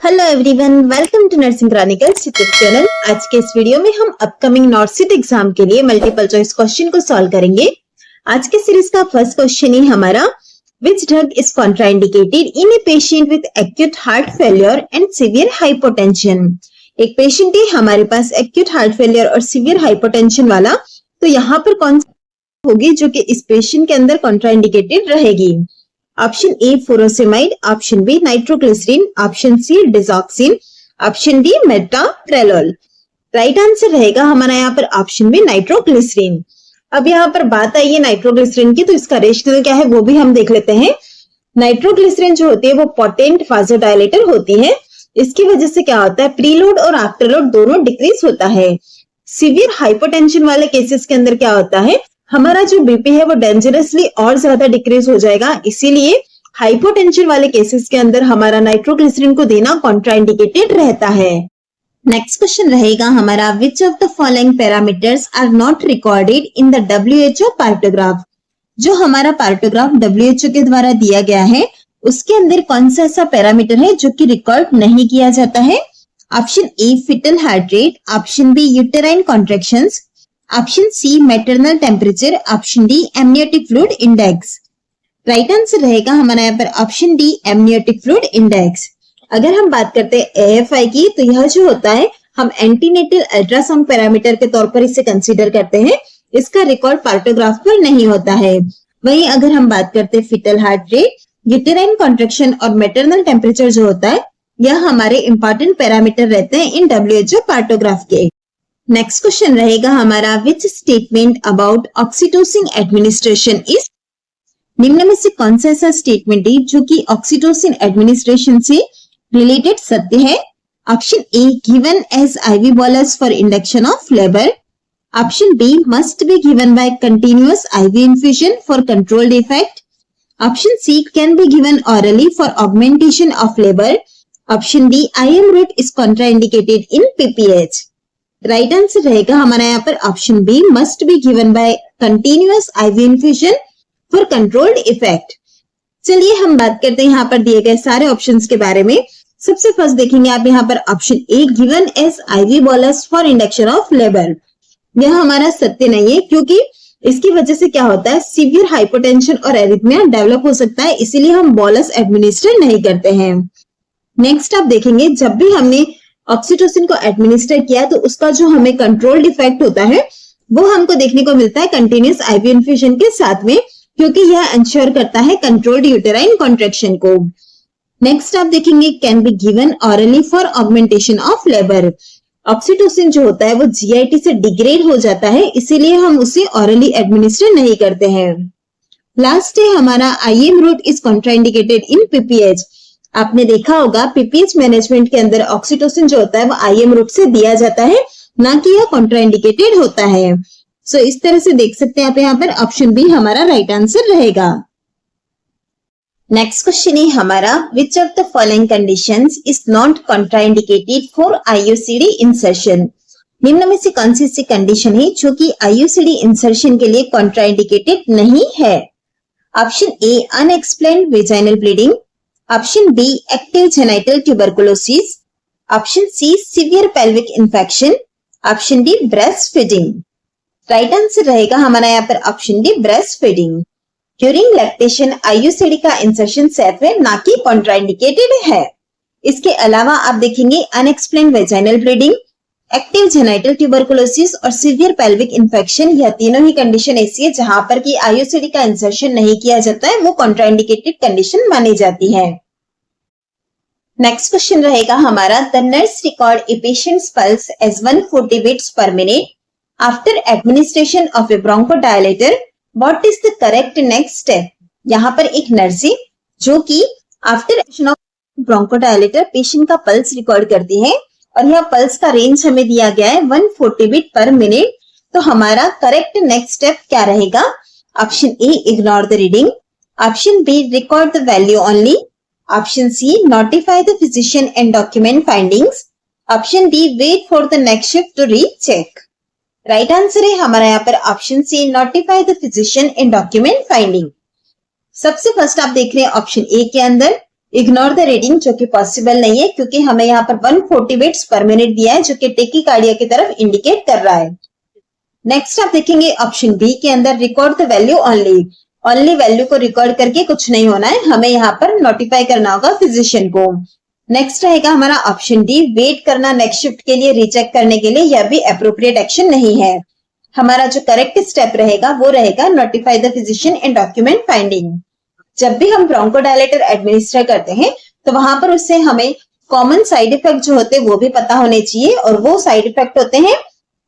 Hello everyone, welcome to nursing chronicles YouTube channel. आज के इस वीडियो में हम अपकमिंग नॉर्सिट एग्जाम के लिए मल्टीपल चॉइस क्वेश्चन को सॉल्व करेंगे। आज के सीरीज का फर्स्ट क्वेश्चन ही हमारा, which drug is contraindicated in A patient with acute heart failure and severe hypotension. एक पेशेंट है हमारे पास एक्यूट हार्ट फेलियर और सीवियर हाइपोटेंशन वाला, तो यहाँ पर कौन सी होगी जो कि इस पेशेंट के अंदर कॉन्ट्राइंडिकेटेड रहेगी? Option A furosemide, option B nitroglycerin, option C digoxin, option D metoprolol. Right answer रहेगा हमारा यहाँ पर ऑप्शन बी नाइट्रोग्लिसरीन। अब यहाँ पर बात आई है नाइट्रोग्लिसरीन की, तो इसका रेशनल क्या है वो भी हम देख लेते हैं। नाइट्रोग्लिसरीन जो होती है वो पोटेंट वासोडायलेटर होती है। इसकी वजह से क्या होता है, प्रीलोड और आफ्टर लोड दोनों डिक्रीज होता है। सीवियर हाइपोटेंशन वाले केसेस के अंदर क्या होता है, हमारा जो बीपी है वो डेंजरसली और ज्यादा डिक्रीज हो जाएगा। इसीलिए हाइपोटेंशन वाले केसेस के अंदर हमारा नाइट्रोग्लिसरीन को देना कॉन्ट्राइंडिकेटेड रहता है। नेक्स्ट क्वेश्चन रहेगा हमारा, which of the following parameters are not recorded in the WHO partograph. जो हमारा पार्टोग्राफ WHO के द्वारा दिया गया है उसके अंदर कौन सा ऐसा पैरामीटर है जो कि रिकॉर्ड नहीं किया जाता है? Option A fetal heart rate, option B uterine contractions, option C maternal temperature, option D amniotic fluid index. Right answer रहेगा हमारा यहाँ पर option D amniotic fluid index. अगर हम बात करते हैं AFI की, तो यह जो होता है हम एंटीनेटल अल्ट्रासाउंड पैरामीटर के तौर पर इसे कंसीडर करते हैं। इसका रिकॉर्ड पार्टोग्राफ पर नहीं होता है। वहीं अगर हम बात करते हैं fetal heart rate, uterine contraction और मैटरनल टेम्परेचर जो होता है यह हमारे इंपॉर्टेंट पैरामीटर रहते हैं इन WHO पार्टोग्राफ के। नेक्स्ट क्वेश्चन रहेगा हमारा, which statement about oxytocin administration is. निम्न में से कौन सा ऐसा स्टेटमेंट है जो कि ऑक्सीटोसिन एडमिनिस्ट्रेशन से रिलेटेड सत्य है? Option A given as IV bolus for induction of labour, option B must be given by continuous IV infusion for controlled effect, option C can be given orally for augmentation of labour, option D IM route is contraindicated in PPH। Right answer रहेगा हमारा यहाँ पर option B must be given by continuous IV infusion for controlled effect. चलिए हम बात करते हैं यहाँ पर दिए गए सारे ऑप्शंस के बारे में। सबसे फर्स्ट देखेंगे आप यहाँ पर option A given as IV bolus for induction of labour. यह हमारा सत्य नहीं है, क्योंकि इसकी वजह से क्या होता है, सीवियर हाइपोटेंशन और एरिथमिया डेवलप हो सकता है, इसीलिए हम बोलस एडमिनिस्टर नहीं करते हैं। नेक्स्ट आप देखेंगे, जब भी हमने ऑक्सीटोसिन को एडमिनिस्टर किया तो उसका जो हमें कंट्रोल्ड इफेक्ट होता है वो हमको देखने को मिलता है कंटिन्यूअस IV इन्फ्यूजन के साथ में, क्योंकि यह इंश्योर करता है कंट्रोल्ड यूटेराइन कॉन्ट्रैक्शन को। नेक्स्ट आप देखेंगे, can be given orally for augmentation of labour. Oxytocin जो होता है वो GIT से डिग्रेड हो जाता है, इसीलिए हम उसे ऑरली एडमिनिस्टर नहीं करते हैं। लास्ट है हमारा, IM route is contraindicated in PPH। आपने देखा होगा PPH मैनेजमेंट के अंदर ऑक्सीटोसिन जो होता है वो IM रूट से दिया जाता है, ना कि यह कॉन्ट्राइंडिकेटेड होता है। सो इस तरह से देख सकते हैं आप यहाँ पर ऑप्शन बी हमारा राइट आंसर रहेगा। नेक्स्ट क्वेश्चन है हमारा, which of the following conditions is not contraindicated for IUCD insertion. निम्न में से कौन सी ऐसी कंडीशन है जो कि IUCD इंसर्शन के लिए कॉन्ट्राइंडिकेटेड नहीं है? Option A unexplained vaginal bleeding, option B active genital tuberculosis, option C severe pelvic infection, option D breastfeeding. Right answer रहेगा हमारा यहाँ पर option D breastfeeding. During lactation IUCD का insertion safe है, ना कि कॉन्ट्राइंडिकेटेड है। इसके अलावा आप देखेंगे unexplained vaginal bleeding, active genital tuberculosis और सीवियर पेल्विक इंफेक्शन, यह तीनों ही कंडीशन ऐसी है जहां पर कि IUCD का इंसर्शन नहीं किया जाता है, वो कॉन्ट्राइंडिकेटेड कंडीशन मानी जाती है। नेक्स्ट क्वेश्चन रहेगा हमारा, the nurse record a patient's pulse as 140 beats per minute after administration of a bronchodilator, what is the correct next step. यहाँ पर एक नर्स है जो कि आफ्टर ब्रोंकोडायलेटर पेशेंट का पल्स रिकॉर्ड करती है, और यह पल्स का रेंज हमें दिया गया है 140 बीट पर मिनट। तो हमारा करेक्ट नेक्स्ट स्टेप क्या रहेगा? Option A ignore the reading, option B record the value only, option C notify the physician and document findings, option D wait for the next shift to recheck. Right answer है हमारा यहाँ पर option C notify the physician and document finding. सबसे first आप देख रहे हैं option A के अंदर इग्नोर द रीडिंग, जो कि पॉसिबल नहीं है क्योंकि हमें यहाँ पर 140 बीट्स पर मिनट दिया है जो कि टेकिकार्डिया की तरफ इंडिकेट कर रहा है। नेक्स्ट आप देखेंगे ऑप्शन बी के अंदर record the value only value को रिकॉर्ड करके कुछ नहीं होना है, हमें यहाँ पर नोटिफाई करना होगा फिजिशियन को। नेक्स्ट रहेगा हमारा ऑप्शन डी, वेट करना नेक्स्ट शिफ्ट के लिए रीचेक करने के लिए, यह भी एप्रोप्रिएट एक्शन नहीं है। हमारा जो करेक्ट स्टेप रहेगा वो रहेगा notify the physician and document finding. जब भी हम ब्रोंकोडायलेटर एडमिनिस्टर करते हैं तो वहां पर उससे हमें कॉमन साइड इफेक्ट जो होते हैं वो भी पता होने चाहिए, और वो साइड इफेक्ट होते हैं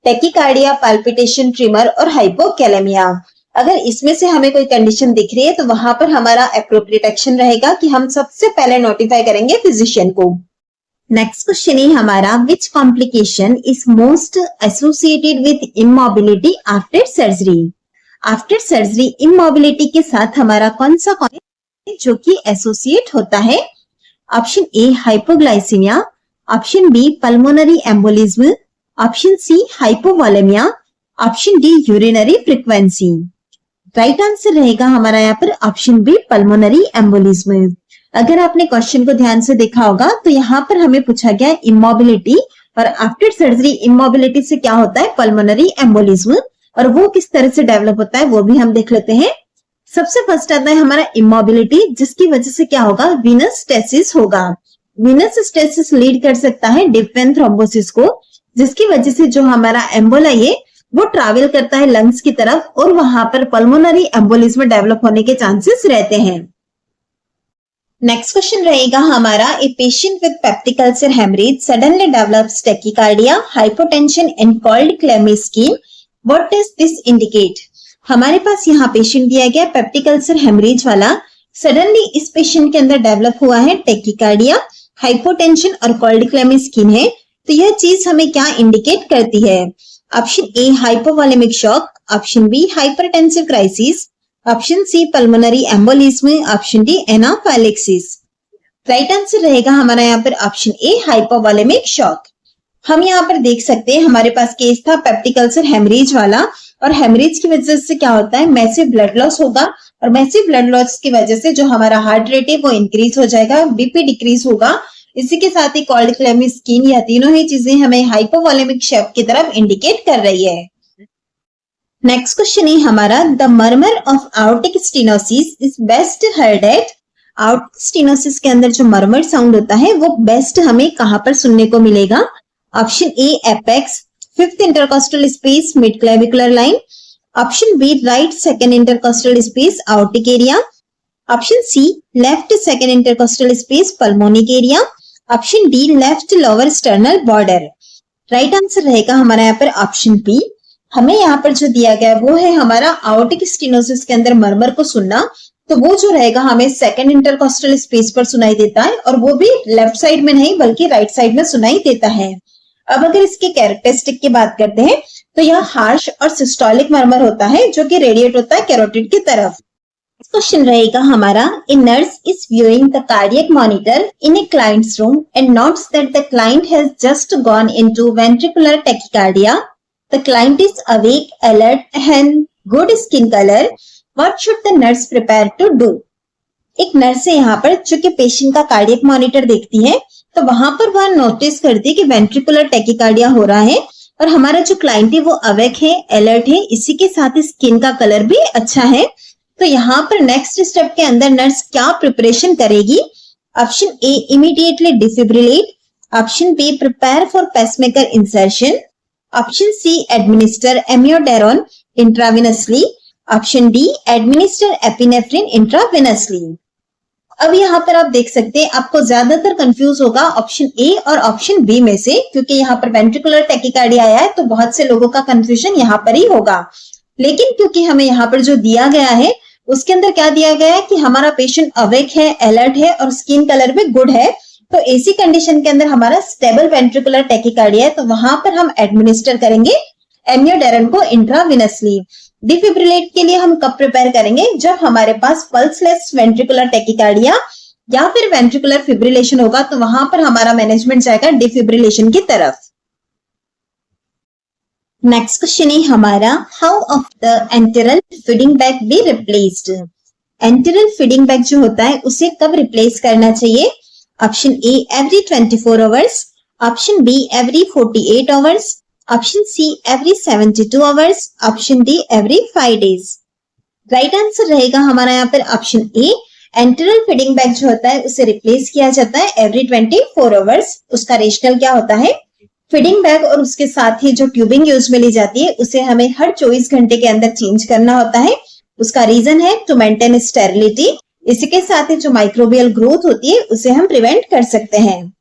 टेकिकार्डिया, पाल्पिटेशन, ट्रिमर और हाइपोकैलेमिया। अगर इसमें से हमें कोई कंडीशन दिख रही है तो वहां पर हमारा एप्रोप्रिएट एक्शन रहेगा कि हम सबसे पहले नोटिफाई करेंगे फिजिशियन को। नेक्स्ट क्वेश्चन है हमारा, which complication is most associated with immobility after surgery. After surgery immobility के साथ हमारा कौन सा जो कि एसोसिएट होता है? Option A hypoglycaemia, option B pulmonary embolism, option C hypovolaemia, option D urinary frequency. Right answer रहेगा हमारा यहाँ पर ऑप्शन बी पल्मोनरी एम्बोलिज्म। अगर आपने क्वेश्चन को ध्यान से देखा होगा तो यहाँ पर हमें पूछा गया इमोबिलिटी, और आफ्टर सर्जरी इमोबिलिटी से क्या होता है? पल्मोनरी एम्बोलिज्म, और वो किस तरह से डेवलप होता है वो भी हम देख लेते हैं। सबसे फर्स्ट आता है हमारा इमोबिलिटी, जिसकी वजह से क्या होगा? वीनस स्टेसिस होगा। वीनस स्टेसिस लीड कर सकता है डीप वेन थ्रोम्बोसिस को, जिसकी वजह से जो हमारा एम्बोला है वो ट्रैवल करता है लंग्स की तरफ, और वहां पर पल्मोनरी एम्बोलिज्म डेवलप होने के चांसेस रहते हैं। नेक्स्ट क्वेश्चन रहेगा हमारा, a patient with peptic ulcer haemorrhage suddenly develops tachycardia, hypotension and cold clammy skin, what does this indicate? हमारे पास यहाँ पेशेंट दिया गया पेप्टिक अल्सर हेमरेज वाला, सडनली इस पेशेंट के अंदर डेवलप हुआ है टैकीकार्डिया, हाइपोटेंशन और कोल्ड क्लेमी स्किन है, तो यह चीज हमें क्या इंडिकेट करती है? Option A hypovolaemic shock, option B hypertensive crisis, option C pulmonary embolism, option D anaphylaxis. Right answer रहेगा हमारा यहाँ पर ऑप्शन ए हाइपोवोलेमिक शॉक। हम यहाँ पर देख सकते हैं हमारे पास केस था पेप्टिक अल्सर हेमरेज वाला, और हेमरेज की वजह से क्या होता है? मैसिव ब्लड लॉस होगा, और मैसिव ब्लड लॉस की वजह से जो हमारा हार्ट रेट है वो इंक्रीज हो जाएगा, बीपी डिक्रीज होगा। इसी के साथ ही कोल्ड क्लेमी स्किन, या तीनों ही चीजें हमें हाइपोवोलेमिक शॉक की तरफ इंडिकेट कर रही है। नेक्स्ट क्वेश्चन है हमारा, the murmur of aortic stenosis is best heard at. Aortic stenosis के अंदर जो मर्मर साउंड होता है वो बेस्ट हमें कहां पर सुनने को मिलेगा? Option A apex, fifth intercostal space, mid clavicular line, option B right second intercostal space, aortic area, option C left second intercostal space, pulmonic area, option D left lower sternal border. Right answer रहेगा हमारा यहाँ पर option B. हमें यहाँ पर जो दिया गया वो है हमारा आयोर्टिक स्टेनोसिस के अंदर मर्मर को सुनना, तो वो जो रहेगा हमें सेकंड इंटरकोस्टल स्पेस पर सुनाई देता है, और वो भी लेफ्ट साइड में नहीं बल्कि राइट साइड में सुनाई देता है। अब अगर इसके कैरेक्टरिस्टिक की बात करते हैं तो यह हार्श और सिस्टोलिक मर्मर होता है जो कि रेडिएट होता है कैरोटिड की तरफ। क्वेश्चन रहेगा हमारा, a nurse is viewing the cardiac monitor in A clients room and notes that the client has just gone into ventricular tachycardia. The client is awake, alert, and good skin color. What should the nurse prepare to do? एक nurse है यहाँ पर जो कि patient का cardiac monitor देखती है, तो वहां पर वह नोटिस करती है कि वेंट्रिकुलर टैकीकार्डिया हो रहा है, और हमारा जो क्लाइंट है वो अवेक है, अलर्ट है, इसी के साथ ही स्किन का कलर भी अच्छा है। तो यहाँ पर नेक्स्ट स्टेप के अंदर नर्स क्या प्रिपरेशन करेगी? Option A immediately defibrillate, option B prepare for pacemaker insertion, option C administer amiodarone intravenously, option D administer epinephrine intravenously. अब यहाँ पर आप देख सकते हैं आपको ज्यादातर कंफ्यूज होगा ऑप्शन ए और ऑप्शन बी में से, क्योंकि यहाँ पर वेंट्रिकुलर टैकीकार्डिया आया है तो बहुत से लोगों का कंफ्यूजन यहाँ पर ही होगा। लेकिन क्योंकि हमें यहाँ पर जो दिया गया है उसके अंदर क्या दिया गया है कि हमारा पेशेंट अवेक है, अलर्ट है और स्किन कलर भी गुड है, तो ऐसी कंडीशन के अंदर हमारा स्टेबल वेंट्रिकुलर टैकीकार्डिया है, तो वहां पर हम एडमिनिस्टर करेंगे एम्योडेरोन को इंट्रावेनसली। डिफिब्रिलेट के लिए हम कब प्रिपेयर करेंगे? जब हमारे पास पल्सलेस वेंट्रिकुलर टैकीकार्डिया या फिर वेंट्रिकुलर फिब्रिलेशन होगा, तो वहां पर हमारा मैनेजमेंट जाएगा डिफिब्रिलेशन की तरफ। नेक्स्ट क्वेश्चन है हमारा, how of the enteral feeding bag be replaced. Enteral feeding bag जो होता है उसे कब रिप्लेस करना चाहिए? Option A every 24 hours, option be every 48 hours, option see every 72 hours, option D every 5 days. Right answer रहेगा हमारा यहाँ पर ऑप्शन ए, एंटेरल फीडिंग बैग जो होता है उसे रिप्लेस किया जाता है एवरी 24 आवर्स। उसका रेशनल क्या होता है? फीडिंग बैग और उसके साथ ही जो ट्यूबिंग यूज में ली जाती है उसे हमें हर 24 घंटे के अंदर चेंज करना होता है। उसका रीजन है टू मेंटेन स्टेरिलिटी। इसी के साथ ही जो माइक्रोबियल ग्रोथ होती है उसे हम प्रिवेंट कर सकते हैं।